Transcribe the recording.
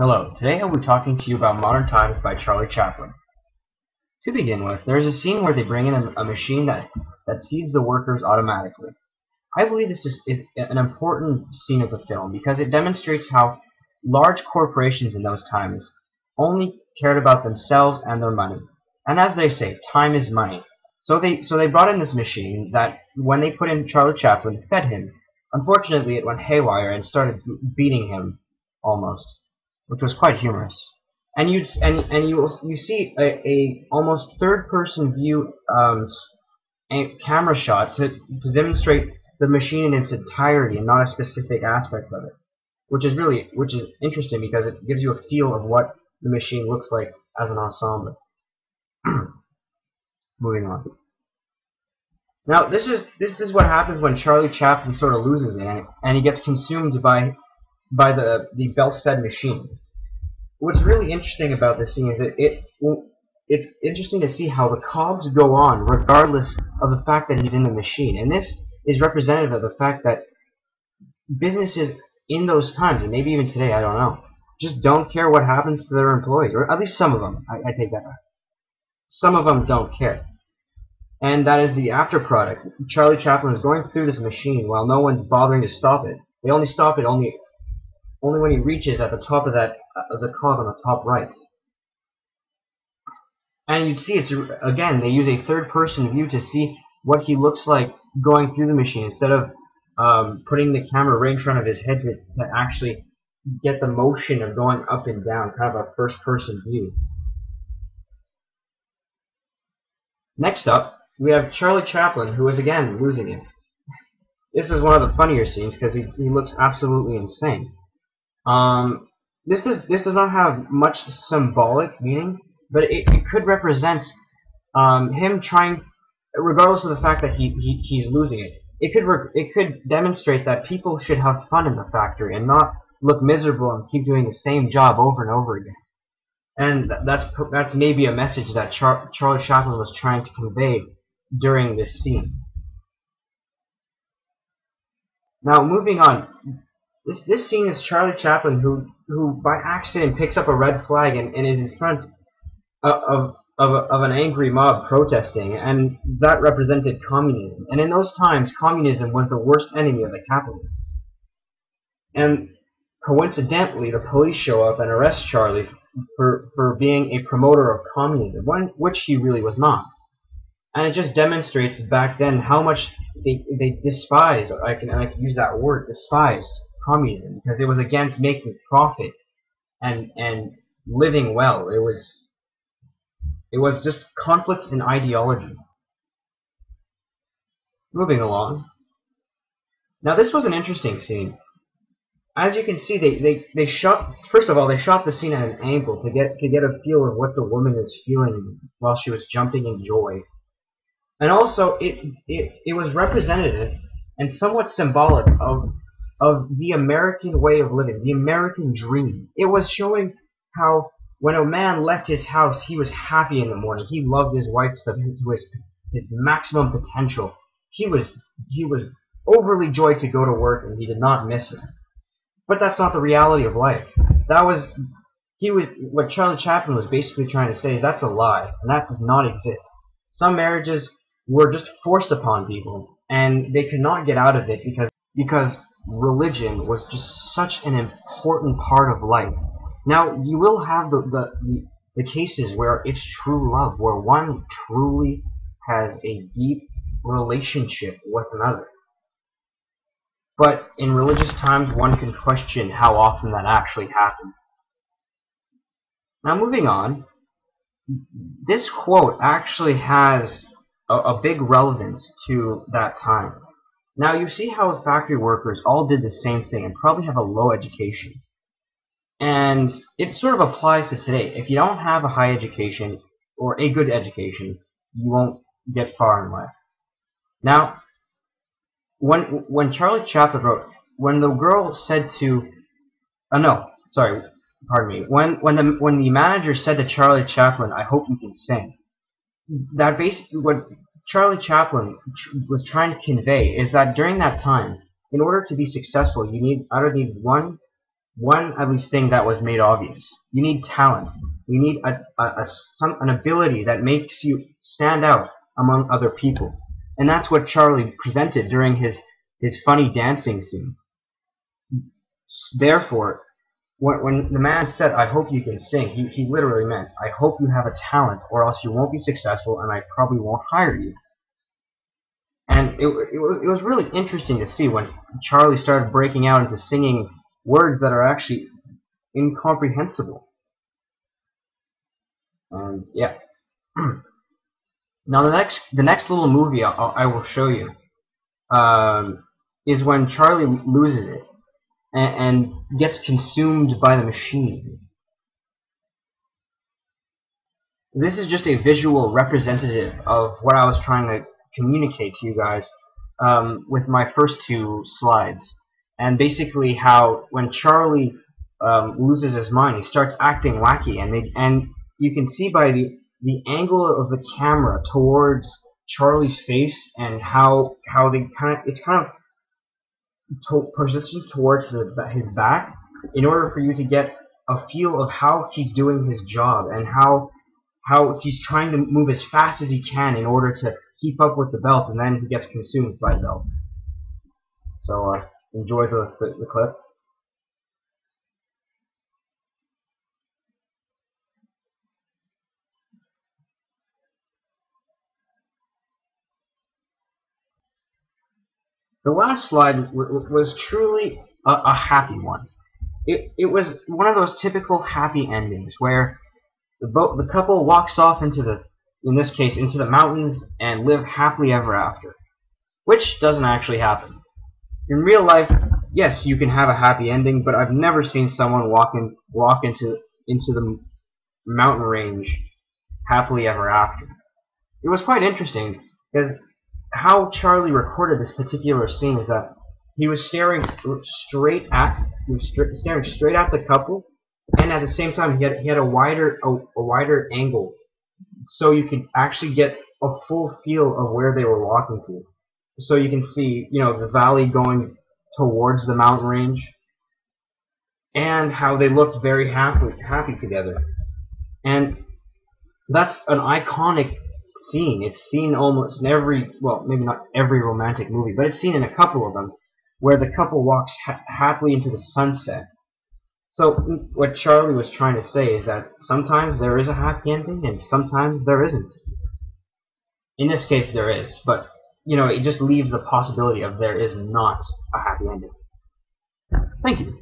Hello, today I will be talking to you about Modern Times by Charlie Chaplin. To begin with, there is a scene where they bring in a machine that feeds the workers automatically. I believe this is an important scene of the film because it demonstrates how large corporations in those times only cared about themselves and their money. And as they say, time is money. So they brought in this machine that, when they put in Charlie Chaplin, fed him. Unfortunately, it went haywire and started beating him almost, which was quite humorous. And you see a almost third-person view a camera shot to demonstrate the machine in its entirety and not a specific aspect of it, which is interesting because it gives you a feel of what the machine looks like as an ensemble. Moving on. Now this is what happens when Charlie Chaplin sort of loses it and he gets consumed by the belt-fed machine. What's really interesting about this scene is that it's interesting to see how the cogs go on regardless of the fact that he's in the machine. And this is representative of the fact that businesses in those times, and maybe even today, I don't know, just don't care what happens to their employees, or at least some of them. I take that back. Some of them don't care. And that is the after product. Charlie Chaplin is going through this machine while no one's bothering to stop it. They only stop it only when he reaches at the top of the cog on the top right. And you see, again, they use a third-person view to see what he looks like going through the machine instead of putting the camera right in front of his head to actually get the motion of going up and down, kind of a first-person view. Next up, we have Charlie Chaplin, who is again losing it. This is one of the funnier scenes because he looks absolutely insane. This does not have much symbolic meaning, but it could represent him trying, regardless of the fact that he's losing it. It could demonstrate that people should have fun in the factory and not look miserable and keep doing the same job over and over again. And that's maybe a message that Charlie Chaplin was trying to convey during this scene. Now, moving on. This scene is Charlie Chaplin who by accident picks up a red flag and is in front of an angry mob protesting, and that represented communism. And in those times, communism was the worst enemy of the capitalists. And coincidentally, the police show up and arrest Charlie for being a promoter of communism, which he really was not. And it just demonstrates back then how much they despised, I can use that word, despised communism, because it was against making profit and living well. It was just conflicts in ideology. Moving along. Now this was an interesting scene. As you can see, they shot, first of all, they shot the scene at an angle to get a feel of what the woman is feeling while she was jumping in joy. And also it was representative and somewhat symbolic of the American way of living, the American dream. It was showing how when a man left his house, he was happy in the morning. He loved his wife to his maximum potential. He was overly joyed to go to work, and he did not miss her. But that's not the reality of life. What Charlie Chaplin was basically trying to say is that's a lie, and that does not exist. Some marriages were just forced upon people, and they could not get out of it because religion was just such an important part of life. Now, you will have the cases where it's true love, where one truly has a deep relationship with another. But in religious times, one can question how often that actually happens. Now, moving on, this quote actually has a big relevance to that time. Now, you see how the factory workers all did the same thing and probably have a low education. And it sort of applies to today. If you don't have a high education or a good education, you won't get far in life. Now, when Charlie Chaplin wrote, when the girl said to, when the manager said to Charlie Chaplin, "I hope you can sing," that basically what Charlie Chaplin was trying to convey is that during that time, in order to be successful, you either need one, one at least thing that was made obvious. You need talent. You need an ability that makes you stand out among other people. And that's what Charlie presented during his funny dancing scene. Therefore, when the man said, "I hope you can sing," he literally meant, "I hope you have a talent, or else you won't be successful, and I probably won't hire you." And it was really interesting to see when Charlie started breaking out into singing words that are actually incomprehensible. And yeah. Now the next little movie I will show you is when Charlie loses it and gets consumed by the machine. This is just a visual representative of what I was trying to communicate to you guys with my first two slides. And basically how when Charlie loses his mind, he starts acting wacky, and you can see by the angle of the camera towards Charlie's face and how it's kind of positioned towards his back in order for you to get a feel of how he's doing his job and how he's trying to move as fast as he can in order to keep up with the belt, and then he gets consumed by the belt. So enjoy the clip. The last slide was truly a happy one. It was one of those typical happy endings where the couple walks off in this case, into the mountains and live happily ever after, which doesn't actually happen. In real life, yes, you can have a happy ending, but I've never seen someone walk into the mountain range happily ever after. It was quite interesting because how Charlie recorded this particular scene is that he was staring straight at the couple, and at the same time he had a wider angle, so you could actually get a full feel of where they were walking to. So you can see, the valley going towards the mountain range, and how they looked very happy together. And that's an iconic scene. It's seen almost in every, well, maybe not every romantic movie, but it's seen in a couple of them, where the couple walks happily into the sunset. So what Charlie was trying to say is that sometimes there is a happy ending, and sometimes there isn't. In this case, there is, but it just leaves the possibility of there is not a happy ending. Thank you.